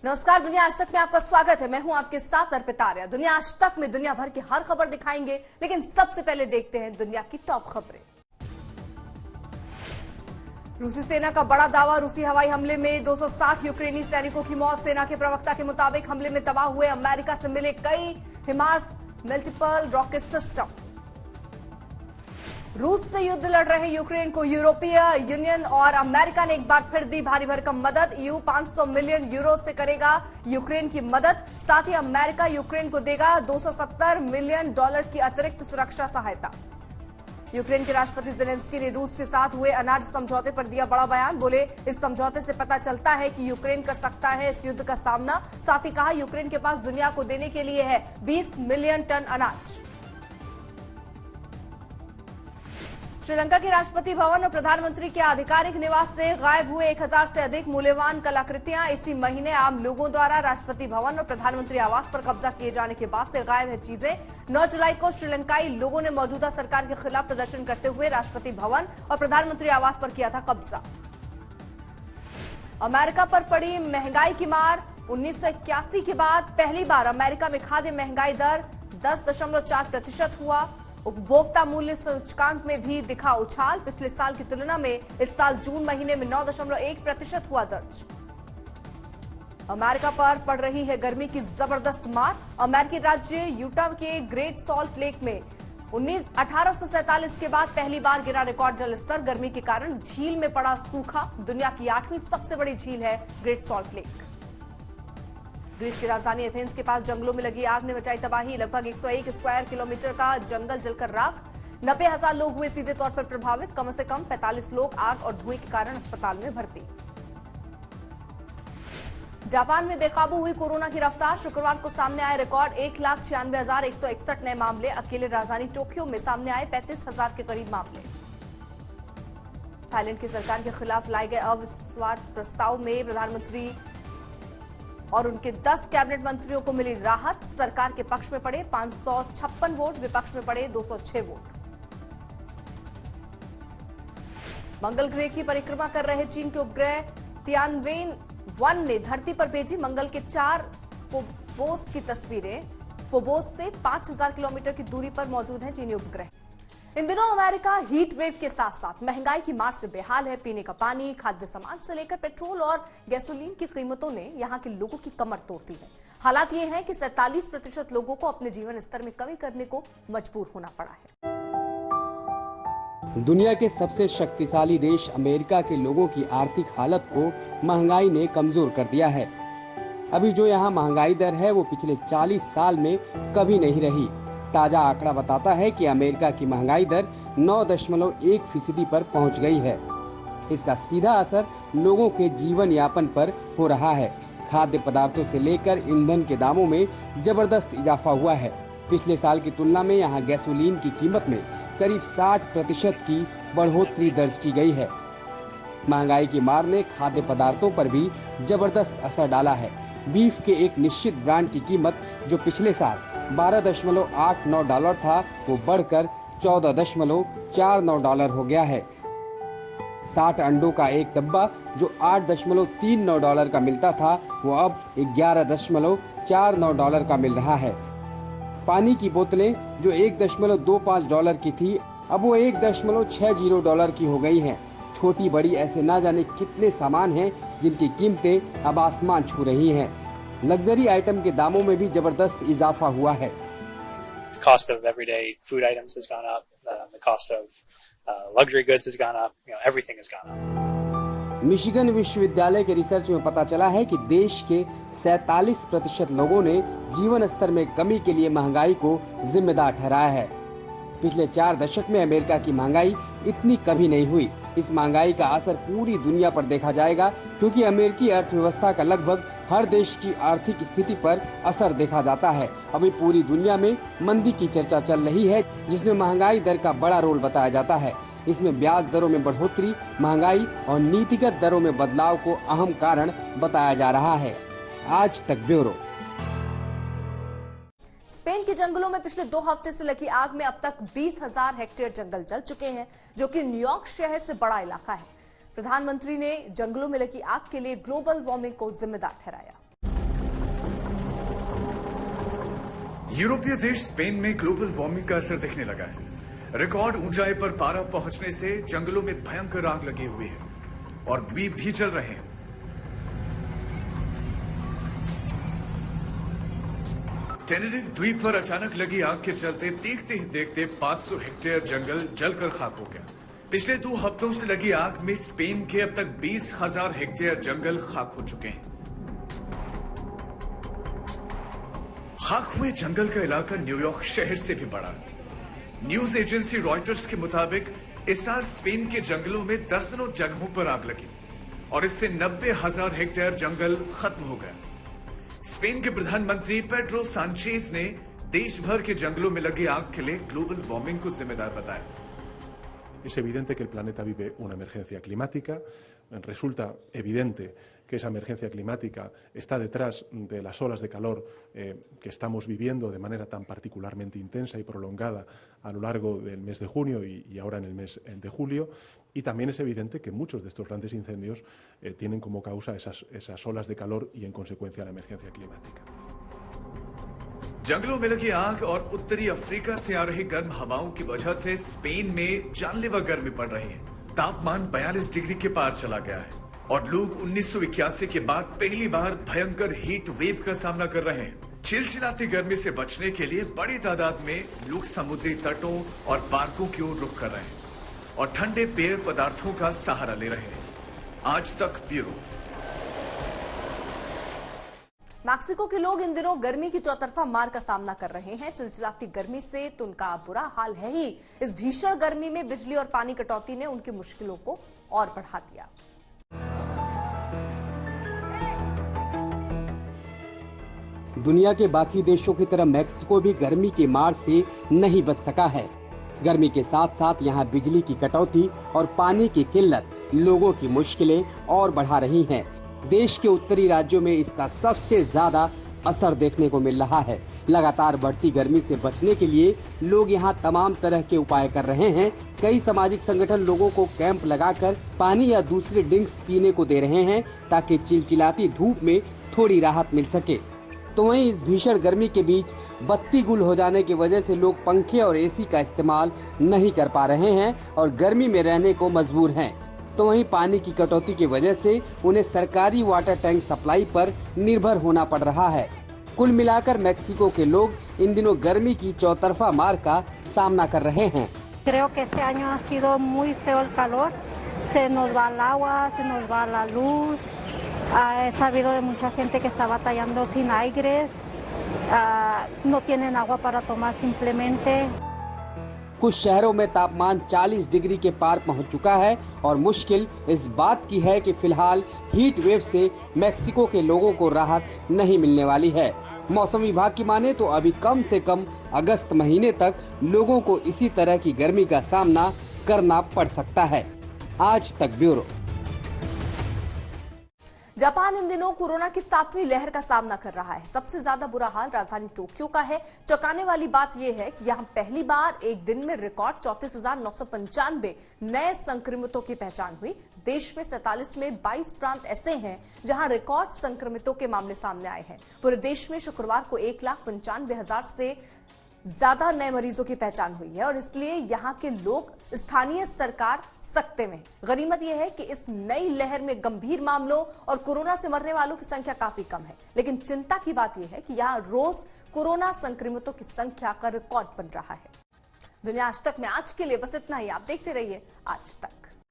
नमस्कार, दुनिया आज तक में आपका स्वागत है। मैं हूं आपके साथ अर्पिता आर्या। दुनिया आज तक में दुनिया भर की हर खबर दिखाएंगे, लेकिन सबसे पहले देखते हैं दुनिया की टॉप खबरें। रूसी सेना का बड़ा दावा, रूसी हवाई हमले में 260 यूक्रेनी सैनिकों की मौत। सेना के प्रवक्ता के मुताबिक हमले में तबाह हुए अमेरिका से मिले कई हिमार्स मल्टीपल रॉकेट सिस्टम। रूस से युद्ध लड़ रहे यूक्रेन को यूरोपीय यूनियन और अमेरिका ने एक बार फिर दी भारी भरकम मदद। ईयू 500 मिलियन यूरो से करेगा यूक्रेन की मदद। साथ ही अमेरिका यूक्रेन को देगा $270 मिलियन की अतिरिक्त सुरक्षा सहायता। यूक्रेन के राष्ट्रपति ज़ेलेंस्की ने रूस के साथ हुए अनाज समझौते पर दिया बड़ा बयान। बोले, इस समझौते से पता चलता है कि यूक्रेन कर सकता है इस युद्ध का सामना। साथ ही कहा, यूक्रेन के पास दुनिया को देने के लिए है 20 मिलियन टन अनाज। श्रीलंका के राष्ट्रपति भवन और प्रधानमंत्री के आधिकारिक निवास से गायब हुए 1000 से अधिक मूल्यवान कलाकृतियां। इसी महीने आम लोगों द्वारा राष्ट्रपति भवन और प्रधानमंत्री आवास पर कब्जा किए जाने के बाद से गायब है चीजें। 9 जुलाई को श्रीलंकाई लोगों ने मौजूदा सरकार के खिलाफ प्रदर्शन करते हुए राष्ट्रपति भवन और प्रधानमंत्री आवास पर किया था कब्जा। अमेरिका पर पड़ी महंगाई की मार। 1981 के बाद पहली बार अमेरिका में खाद्य महंगाई दर 10.4% हुआ। उपभोक्ता मूल्य सूचकांक में भी दिखा उछाल। पिछले साल की तुलना में इस साल जून महीने में 9.1% हुआ दर्ज। अमेरिका पर पड़ रही है गर्मी की जबरदस्त मार। अमेरिकी राज्य यूटा के ग्रेट सॉल्ट लेक में 1847 के बाद पहली बार गिरा रिकॉर्ड जल स्तर। गर्मी के कारण झील में पड़ा सूखा। दुनिया की 8वीं सबसे बड़ी झील है ग्रेट सॉल्ट लेक। ग्रीस की राजधानी एथेंस के पास जंगलों में लगी आग ने मचाई तबाही। लगभग 101 स्क्वायर किलोमीटर का जंगल जलकर राख। 90,000 लोग हुए सीधे तौर पर प्रभावित। कम से कम 45 लोग आग और धुएं के कारण अस्पताल में भर्ती। जापान में बेकाबू हुई कोरोना की रफ्तार। शुक्रवार को सामने आए रिकॉर्ड 1,96,161 नए मामले। अकेले राजधानी टोक्यो में सामने आए 35,000 के करीब मामले। थाईलैंड की सरकार के खिलाफ लाए गए अविश्वास प्रस्ताव में प्रधानमंत्री और उनके 10 कैबिनेट मंत्रियों को मिली राहत। सरकार के पक्ष में पड़े 556 वोट, विपक्ष में पड़े 206 वोट। मंगल ग्रह की परिक्रमा कर रहे चीन के उपग्रह तियानवेन-1 ने धरती पर भेजी मंगल के 4 फोबोस की तस्वीरें। फोबोस से 5000 किलोमीटर की दूरी पर मौजूद है चीनी उपग्रह। इन दिनों अमेरिका हीट वेव के साथ साथ महंगाई की मार से बेहाल है। पीने का पानी, खाद्य सामान से लेकर पेट्रोल और गैसोलीन की कीमतों ने यहां के लोगों की कमर तोड़ दी है। हालात ये हैं कि 47% लोगों को अपने जीवन स्तर में कमी करने को मजबूर होना पड़ा है। दुनिया के सबसे शक्तिशाली देश अमेरिका के लोगों की आर्थिक हालत को महंगाई ने कमजोर कर दिया है। अभी जो यहाँ महंगाई दर है वो पिछले 40 साल में कभी नहीं रही। ताजा आंकड़ा बताता है कि अमेरिका की महंगाई दर 9.1% पर पहुंच गई है। इसका सीधा असर लोगों के जीवन यापन पर हो रहा है। खाद्य पदार्थों से लेकर ईंधन के दामों में जबरदस्त इजाफा हुआ है। पिछले साल की तुलना में यहाँ गैसोलीन की कीमत में करीब 60% की बढ़ोतरी दर्ज की गई है। महंगाई की मार ने खाद्य पदार्थों पर भी जबरदस्त असर डाला है। बीफ के एक निश्चित ब्रांड की कीमत जो पिछले साल $12.89 था वो बढ़कर $14.49 हो गया है। 60 अंडों का एक डब्बा जो $8.39 का मिलता था वो अब $11.49 का मिल रहा है। पानी की बोतलें जो $1.25 की थी अब वो $1.60 की हो गई हैं। छोटी बड़ी ऐसे ना जाने कितने सामान हैं जिनकी कीमतें अब आसमान छू रही हैं। लग्जरी आइटम के दामों में भी जबरदस्त इजाफा हुआ है। Cost of everyday food items has gone up. The cost of luxury goods has gone up. Everything has gone up. Michigan विश्वविद्यालय के रिसर्च में पता चला है कि देश के 47% लोगों ने जीवन स्तर में कमी के लिए महंगाई को जिम्मेदार ठहराया है। पिछले 4 दशक में अमेरिका की महंगाई इतनी कभी नहीं हुई। इस महंगाई का असर पूरी दुनिया पर देखा जाएगा क्योंकि अमेरिकी अर्थव्यवस्था का लगभग हर देश की आर्थिक स्थिति पर असर देखा जाता है। अभी पूरी दुनिया में मंदी की चर्चा चल रही है जिसमें महंगाई दर का बड़ा रोल बताया जाता है। इसमें ब्याज दरों में बढ़ोतरी, महंगाई और नीतिगत दरों में बदलाव को अहम कारण बताया जा रहा है। आज तक ब्यूरो। स्पेन के जंगलों में पिछले 2 हफ्ते से लगी आग में अब तक 20,000 हेक्टेयर जंगल जल चुके हैं, जो कि न्यूयॉर्क शहर से बड़ा इलाका है। प्रधानमंत्री ने जंगलों में लगी आग के लिए ग्लोबल वार्मिंग को जिम्मेदार ठहराया। यूरोपीय देश स्पेन में ग्लोबल वार्मिंग का असर दिखने लगा है। रिकॉर्ड ऊंचाई पर पारा पहुंचने से जंगलों में भयंकर आग लगी हुई है और द्वीप भी जल रहे हैं। टेनेरिफ द्वीप पर अचानक लगी आग के चलते देखते ही देखते 500 हेक्टेयर जंगल जलकर खाक हो गया। पिछले 2 हफ्तों से लगी आग में स्पेन के अब तक 20,000 हेक्टेयर जंगल खाक हो चुके हैं। खाक हुए जंगल का इलाका न्यूयॉर्क शहर से भी बड़ा है। न्यूज एजेंसी रॉयटर्स के मुताबिक इस साल स्पेन के जंगलों में दर्जनों जगहों पर आग लगी और इससे 90,000 हेक्टेयर जंगल खत्म हो गया। स्पेन के प्रधानमंत्री पेड्रो सांचेज ने देश भर के जंगलों में लगी आग के लिए ग्लोबल वार्मिंग को जिम्मेदार बताया। Es evidente que el planeta vive una emergencia climática. Resulta evidente que esa emergencia climática está detrás de las olas de calor que estamos viviendo de manera tan particularmente intensa y prolongada a lo largo del mes de junio y ahora en el mes de julio. Y también es evidente que muchos de estos grandes incendios tienen como causa esas olas de calor y en consecuencia la emergencia climática. जंगलों में लगी आग और उत्तरी Africa से आ रही गर्म हवाओं की वजह से स्पेन में जानलेवा गर्मी पड़ रही है। तापमान 42 डिग्री के पार चला गया है और लोग 1981 के बाद पहली बार भयंकर हीट वेव का सामना कर रहे हैं। चिलचिलाती गर्मी से बचने के लिए बड़ी तादाद में लोग समुद्री तटों और पार्कों की ओर रुख कर रहे हैं और ठंडे पेय पदार्थों का सहारा ले रहे हैं। आज तक ब्यूरो। मैक्सिको के लोग इन दिनों गर्मी की चौतरफा मार का सामना कर रहे हैं। चिलचिलाती गर्मी से तो उनका बुरा हाल है ही। इस भीषण गर्मी में बिजली और पानी कटौती ने उनकी मुश्किलों को और बढ़ा दिया। दुनिया के बाकी देशों की तरह मैक्सिको भी गर्मी की मार से नहीं बच सका है। गर्मी के साथ साथ यहाँ बिजली की कटौती और पानी की किल्लत लोगों की मुश्किलें और बढ़ा रही हैं। देश के उत्तरी राज्यों में इसका सबसे ज्यादा असर देखने को मिल रहा है। लगातार बढ़ती गर्मी से बचने के लिए लोग यहाँ तमाम तरह के उपाय कर रहे हैं। कई सामाजिक संगठन लोगों को कैंप लगाकर पानी या दूसरे ड्रिंक्स पीने को दे रहे हैं ताकि चिलचिलाती धूप में थोड़ी राहत मिल सके। तो वहीं इस भीषण गर्मी के बीच बत्ती गुल हो जाने की वजह से लोग पंखे और एसी का इस्तेमाल नहीं कर पा रहे हैं और गर्मी में रहने को मजबूर हैं। तो वहीं पानी की कटौती की वजह से उन्हें सरकारी वाटर टैंक सप्लाई पर निर्भर होना पड़ रहा है। कुल मिलाकर मैक्सिको के लोग इन दिनों गर्मी की चौतरफा मार का सामना कर रहे हैं। Creo que este año ha sido muy feo el calor. Se nos va el agua, se nos va la luz. He sabido de mucha gente que está batallando sin aires. No tienen agua para tomar simplemente. कुछ शहरों में तापमान 40 degree के पार पहुंच चुका है और मुश्किल इस बात की है कि फिलहाल हीट वेव से मैक्सिको के लोगों को राहत नहीं मिलने वाली है। मौसम विभाग की माने तो अभी कम से कम अगस्त महीने तक लोगों को इसी तरह की गर्मी का सामना करना पड़ सकता है। आज तक ब्यूरो। जापान इन दिनों कोरोना की 7वीं लहर का सामना कर रहा है। सबसे ज्यादा बुरा हाल राजधानी टोक्यो का है। चौंकाने वाली बात यह है कि यहां पहली बार एक दिन में रिकॉर्ड 34,995 नए संक्रमितों की पहचान हुई। देश में 47 में 22 प्रांत ऐसे हैं जहां रिकॉर्ड संक्रमितों के मामले सामने आए हैं। पूरे देश में शुक्रवार को 1,95,000 से ज्यादा नए मरीजों की पहचान हुई है और इसलिए यहां के लोग स्थानीय सरकार सकते में। गनीमत यह है कि इस नई लहर में गंभीर मामलों और कोरोना से मरने वालों की संख्या काफी कम है, लेकिन चिंता की बात यह है कि यहां रोज कोरोना संक्रमितों की संख्या का रिकॉर्ड बन रहा है। दुनिया आज तक में आज के लिए बस इतना ही। आप देखते रहिए आज तक।